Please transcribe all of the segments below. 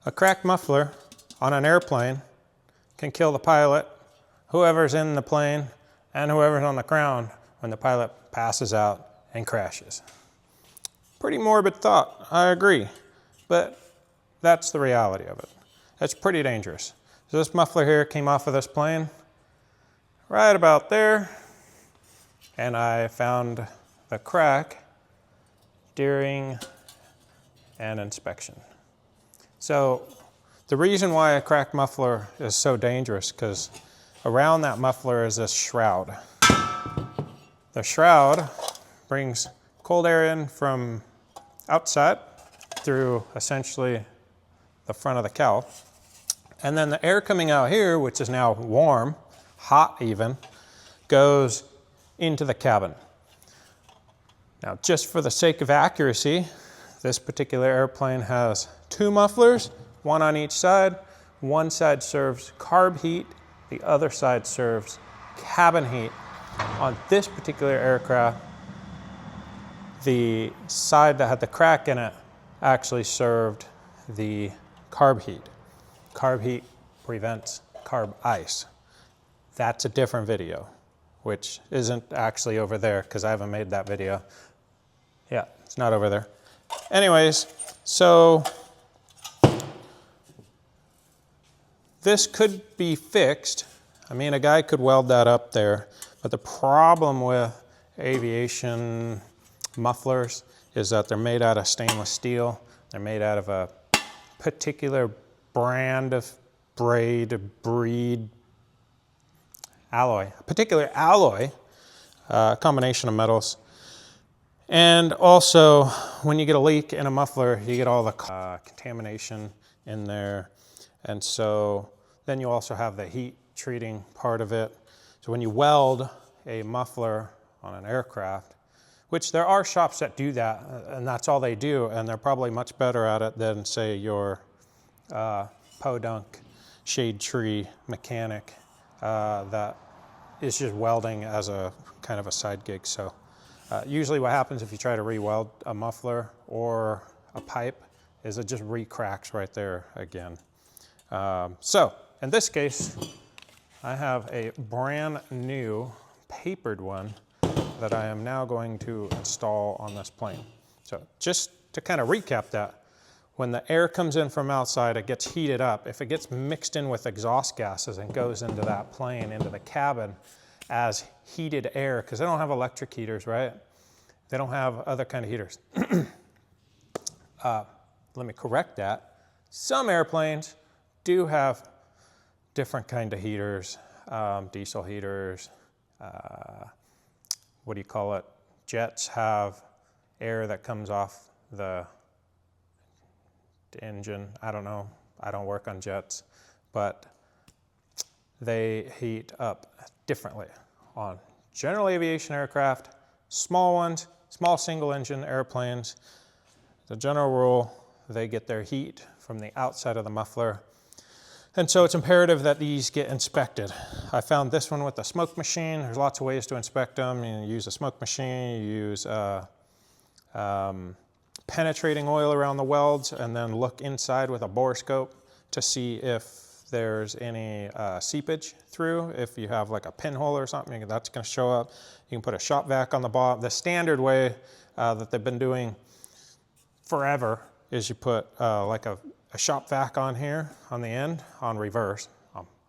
A cracked muffler on an airplane can kill the pilot, whoever's in the plane, and whoever's on the ground when the pilot passes out and crashes. Pretty morbid thought, I agree, but that's the reality of it. It's pretty dangerous. So this muffler here came off of this plane right about there, and I found the crack during an inspection. So the reason why a cracked muffler is so dangerous, because around that muffler is this shroud. The shroud brings cold air in from outside through essentially the front of the cowl. And then the air coming out here, which is now warm, hot even, goes into the cabin. Now, just for the sake of accuracy, this particular airplane has 2 mufflers, one on each side. One side serves carb heat, the other side serves cabin heat. On this particular aircraft, the side that had the crack in it actually served the carb heat. Carb heat prevents carb ice. That's a different video, which isn't actually over there because I haven't made that video. Yeah, it's not over there. Anyways, so this could be fixed. I mean, a guy could weld that up there, but the problem with aviation mufflers is that they're made out of stainless steel. They're made out of a particular brand of breed alloy, a particular alloy, combination of metals. And also, when you get a leak in a muffler, you get all the contamination in there. And so then you also have the heat treating part of it. So when you weld a muffler on an aircraft, which there are shops that do that, and that's all they do, and they're probably much better at it than, say, your podunk shade tree mechanic that is just welding as a kind of a side gig. So usually what happens if you try to re-weld a muffler or a pipe is it just re-cracks right there again. So in this case, I have a brand new papered one that I am now going to install on this plane. So just to kind of recap that, when the air comes in from outside, it gets heated up. If it gets mixed in with exhaust gases and goes into that plane, into the cabin as heated air, because they don't have electric heaters, right? They don't have other kind of heaters. Let me correct that. Some airplanes do have different kind of heaters, diesel heaters, what do you call it? Jets have air that comes off the engine. I don't know, I don't work on jets, but they heat up differently on general aviation aircraft, small ones, small single engine airplanes. The general rule, they get their heat from the outside of the muffler. And so it's imperative that these get inspected. I found this one with the smoke machine. There's lots of ways to inspect them. You use a smoke machine, you use penetrating oil around the welds, and then look inside with a borescope to see if there's any seepage through. If you have like a pinhole or something, that's gonna show up. You can put a shop vac on the bottom. The standard way that they've been doing forever is you put like a shop vac on here, on the end, on reverse,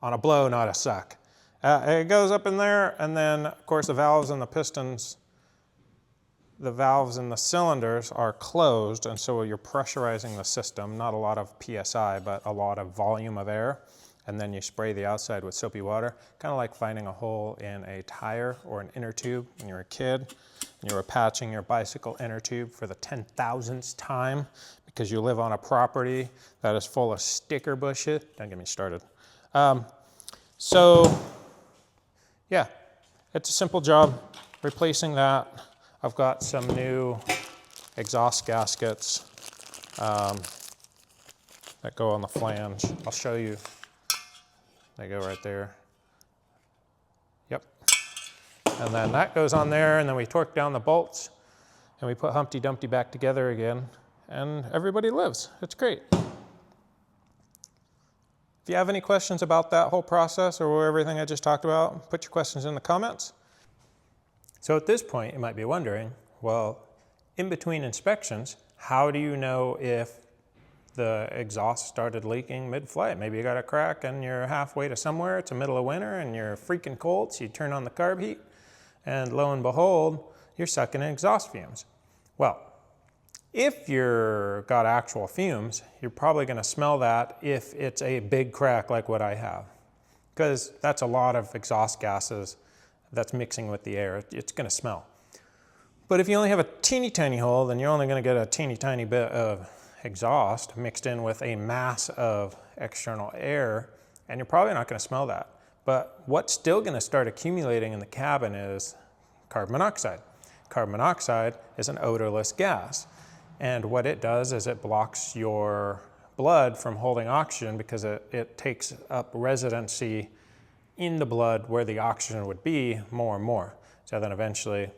on a blow, not a suck. It goes up in there, and then, of course, the valves and the pistons, the valves and the cylinders are closed, and so you're pressurizing the system, not a lot of PSI, but a lot of volume of air, and then you spray the outside with soapy water, kind of like finding a hole in a tire or an inner tube when you were a kid, and you were patching your bicycle inner tube for the 10,000th time, because you live on a property that is full of sticker bushes. Don't get me started. So, yeah, it's a simple job, replacing that. I've got some new exhaust gaskets that go on the flange. I'll show you. They go right there. Yep. And then that goes on there, and then we torque down the bolts, and we put Humpty Dumpty back together again. And everybody lives. It's great. If you have any questions about that whole process or everything I just talked about, put your questions in the comments. So at this point, you might be wondering, well, in between inspections, how do you know if the exhaust started leaking mid-flight? Maybe you got a crack and you're halfway to somewhere, it's the middle of winter and you're freaking cold, so you turn on the carb heat, and lo and behold, you're sucking in exhaust fumes. Well, if you've got actual fumes, you're probably going to smell that if it's a big crack like what I have, because that's a lot of exhaust gases that's mixing with the air. It's going to smell. But if you only have a teeny tiny hole, then you're only going to get a teeny tiny bit of exhaust mixed in with a mass of external air, and you're probably not going to smell that. But what's still going to start accumulating in the cabin is carbon monoxide. Carbon monoxide is an odorless gas. And what it does is it blocks your blood from holding oxygen because it takes up residency in the blood where the oxygen would be more and more. So then eventually,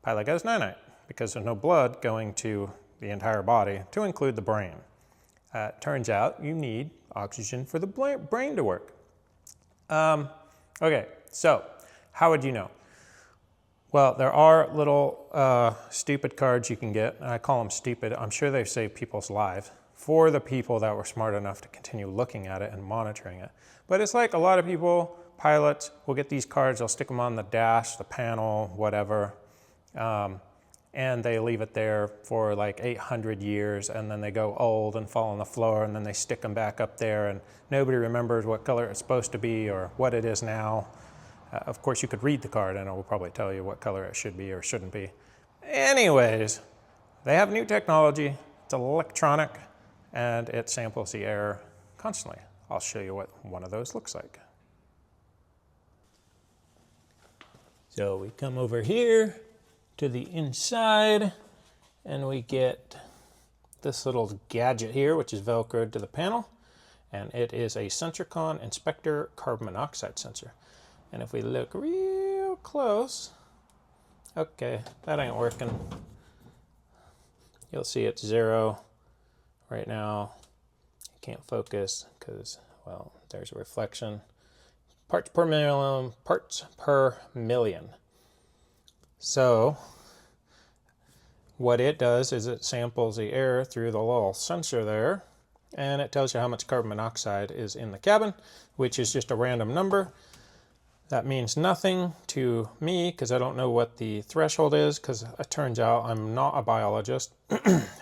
pilot goes night-night because there's no blood going to the entire body to include the brain. Turns out you need oxygen for the brain to work. Okay, so how would you know? Well, there are little stupid cards you can get. I call them stupid. I'm sure they've saved people's lives for the people that were smart enough to continue looking at it and monitoring it. But it's like a lot of people, pilots, will get these cards, they'll stick them on the dash, the panel, whatever, and they leave it there for like 800 years, and then they go old and fall on the floor, and then they stick them back up there, and nobody remembers what color it's supposed to be or what it is now. Of course, you could read the card and it will probably tell you what color it should be or shouldn't be. Anyways, they have new technology, it's electronic, and it samples the air constantly. I'll show you what one of those looks like. So we come over here to the inside and we get this little gadget here, which is Velcroed to the panel, and it is a Sensorcon Inspector carbon monoxide sensor. And if we look real close, okay, that ain't working. You'll see it's 0 right now. I can't focus because, well, there's a reflection. Parts per million. So what it does is it samples the air through the little sensor there, and it tells you how much carbon monoxide is in the cabin, which is just a random number. That means nothing to me because I don't know what the threshold is, because it turns out I'm not a biologist.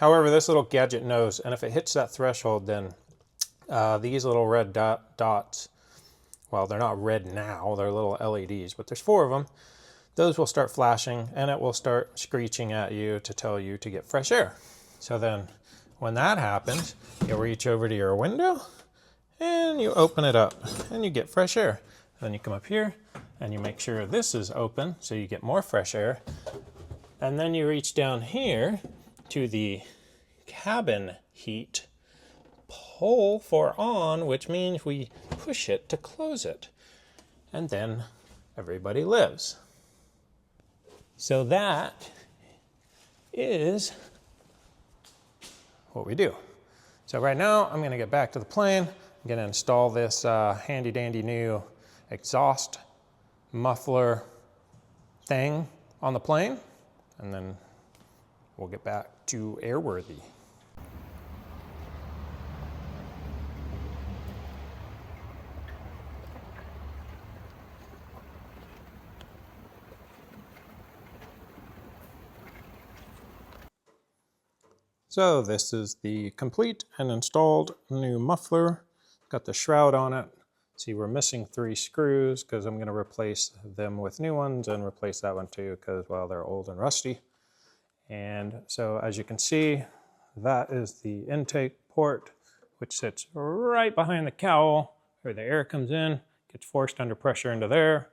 However, this little gadget knows, and if it hits that threshold, then these little red dots, well, they're not red now, they're little LEDs, but there's 4 of them. Those will start flashing and it will start screeching at you to tell you to get fresh air. So then when that happens, you reach over to your window and you open it up and you get fresh air. Then you come up here and you make sure this is open so you get more fresh air. And then you reach down here to the cabin heat, pull for on, which means we push it to close it. And then everybody lives. So that is what we do. So right now I'm going to get back to the plane. I'm going to install this handy dandy new exhaust muffler thing on the plane, and then we'll get back to airworthy. So this is the complete and installed new muffler. Got the shroud on it. See, we're missing 3 screws because I'm going to replace them with new ones and replace that one too because, well, they're old and rusty. And so as you can see, that is the intake port, which sits right behind the cowl where the air comes in, gets forced under pressure into there,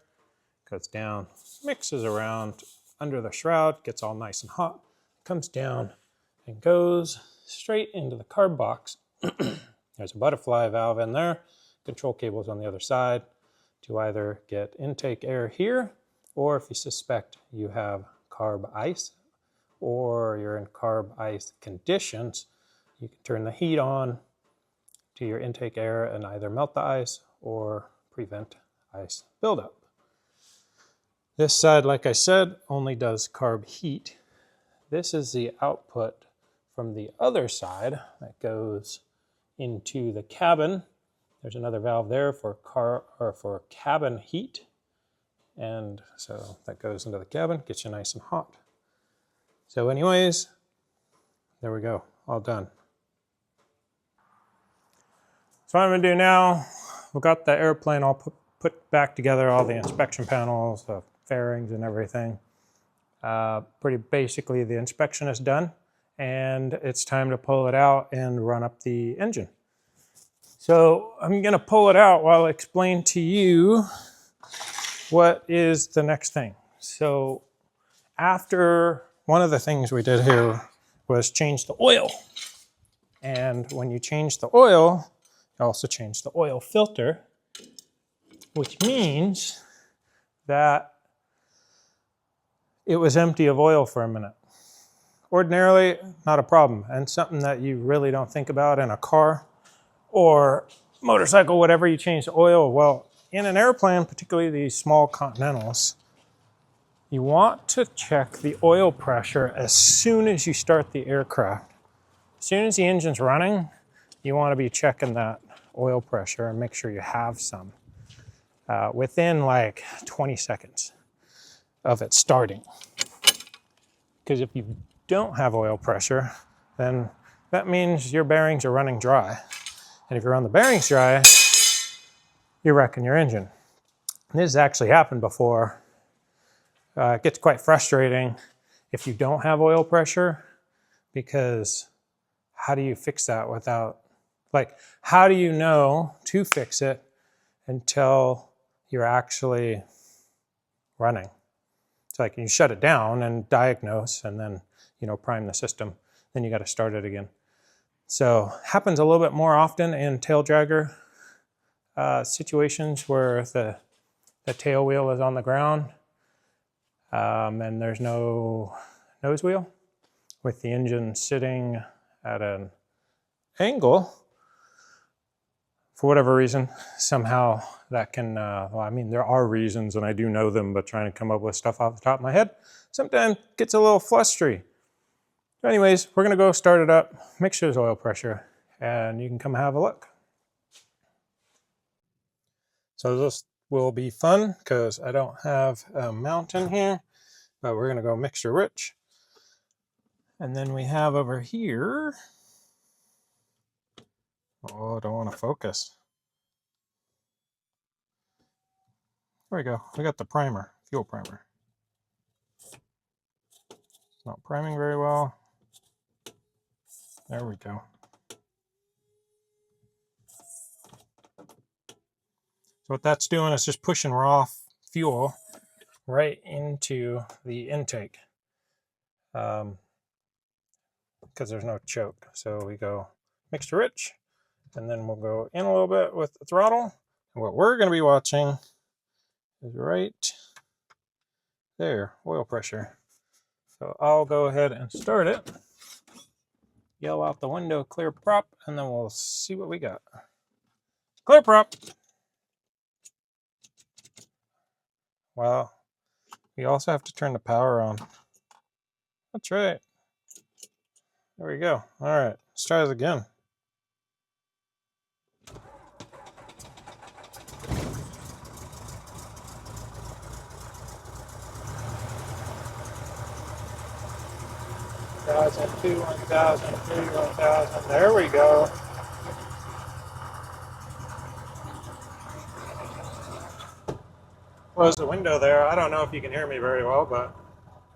goes down, mixes around under the shroud, gets all nice and hot, comes down and goes straight into the carb box. There's a butterfly valve in there. Control cables on the other side to either get intake air here, or if you suspect you have carb ice or you're in carb ice conditions, you can turn the heat on, to your intake air and either melt the ice or prevent ice buildup. This side, like I said, only does carb heat. This is the output from the other side that goes into the cabin. There's another valve there for cabin heat. And so that goes into the cabin, gets you nice and hot. So anyways, there we go, all done. So what I'm gonna do now, we've got the airplane all put back together, all the inspection panels, the fairings and everything. Pretty basically the inspection is done and it's time to pull it out and run up the engine. So I'm gonna pull it out while I explain to you what is the next thing. So after, one of the things we did here was change the oil. And when you change the oil, you also change the oil filter, which means that it was empty of oil for a minute. Ordinarily, not a problem, and something that you really don't think about in a car or motorcycle, whatever you change the oil. Well, in an airplane, particularly these small Continentals, you want to check the oil pressure as soon as you start the aircraft. As soon as the engine's running, you want to be checking that oil pressure and make sure you have some within like 20 seconds of it starting. Because if you don't have oil pressure, then that means your bearings are running dry. And if you run the bearings dry, you're wrecking your engine. And this has actually happened before. It gets quite frustrating if you don't have oil pressure, because how do you fix that without, like, how do you know to fix it until you're actually running? It's like you shut it down and diagnose and then, you know, prime the system. Then you got to start it again. So happens a little bit more often in tail dragger situations where the tail wheel is on the ground and there's no nose wheel, with the engine sitting at an angle. For whatever reason, somehow that can, well, I mean, there are reasons and I do know them, but trying to come up with stuff off the top of my head sometimes gets a little flustery. Anyways, we're gonna go start it up, make sure there's oil pressure, and you can come have a look. So this will be fun because I don't have a mount in here, but we're gonna go mixture rich. And then we have over here, oh, I don't want to focus. There we go, we got the primer, fuel primer. It's not priming very well. There we go. So what that's doing is just pushing raw fuel right into the intake because there's no choke. So we go mixture rich, and then we'll go in a little bit with the throttle. And what we're going to be watching is right there, oil pressure. So I'll go ahead and start it, yell out the window, clear prop, and then we'll see what we got. Clear prop. Wow. We also have to turn the power on. That's right. There we go. All right, let's try this again. Two, 1,000, 3, 1,000. There we go. Close the window there. I don't know if you can hear me very well, but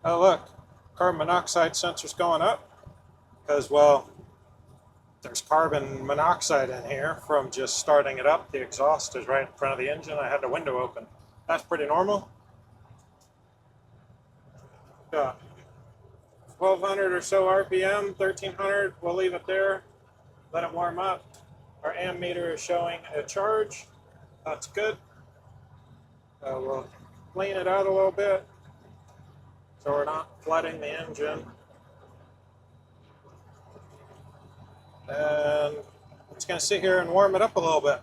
oh look, carbon monoxide sensor's going up because, well, there's carbon monoxide in here from just starting it up. The exhaust is right in front of the engine. I had the window open. That's pretty normal. Yeah. 1,200 or so RPM, 1,300. We'll leave it there. Let it warm up. Our ammeter is showing a charge. That's good. We'll clean it out a little bit so we're not flooding the engine. And It's going to sit here and warm it up a little bit.